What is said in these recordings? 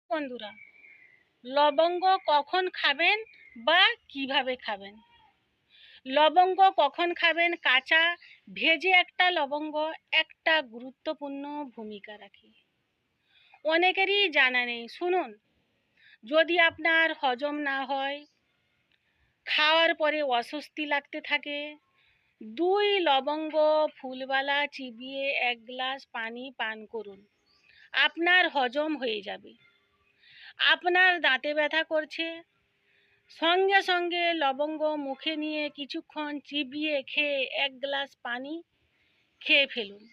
বন্ধুরা, লবঙ্গ কখন খাবেন বা কিভাবে খাবেন? লবঙ্গ কখন খাবেন? কাঁচা, ভেজে একটা লবঙ্গ একটা গুরুত্বপূর্ণ ভূমিকা রাখে। অনেকেরই জানা নেই। শুনুন, যদি আপনার হজম না হয়, খাওয়ার পরে অস্বস্তি লাগতে থাকে, 2 লবঙ্গ ফুলবালা চিবিয়ে 1 গ্লাস পানি পান করুন। আপনার হজম হয়ে যাবে। আপনার দাঁতে ব্যথা করছে, সঙ্গে সঙ্গে লবঙ্গ মুখে নিয়ে কিছুক্ষণ চিবিয়ে খেয়ে 1 গ্লাস পানি খেয়ে ফেলুন।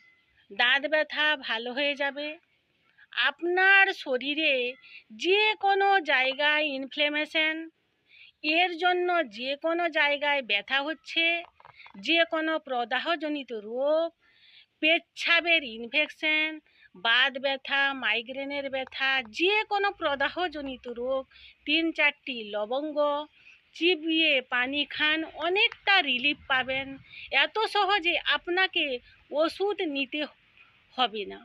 দাঁত ব্যথা ভালো হয়ে যাবে। আপনার শরীরে যে কোনো জায়গায় ইনফ্লেমেশন, এর জন্য যে কোনো জায়গায় ব্যথা হচ্ছে, যে কোনো প্রদাহজনিত রোগ, পেচ্ছাবের ইনফেকশন, বাত ব্যথা, মাইগ্রেনের ব্যথা, যে কোনো প্রদাহজনিত রোগ 3-4টি লবঙ্গ চিবিয়ে পানি খান, অনেকটা রিলিফ পাবেন। এত সহজে আপনাকে ওষুধ নিতে হবে না।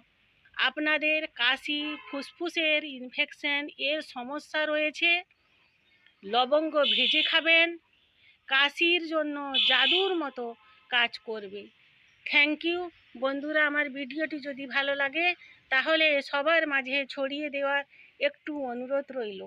আপনাদের কাশি, ফুসফুসের ইনফেকশন এর সমস্যা রয়েছে, লবঙ্গ ভেজে খাবেন, কাশির জন্য জাদুর মতো কাজ করবে। থ্যাংক ইউ বন্ধুরা। আমার ভিডিওটি যদি ভালো লাগে তাহলে সবার মাঝে ছড়িয়ে দেওয়ার একটু অনুরোধ রইল।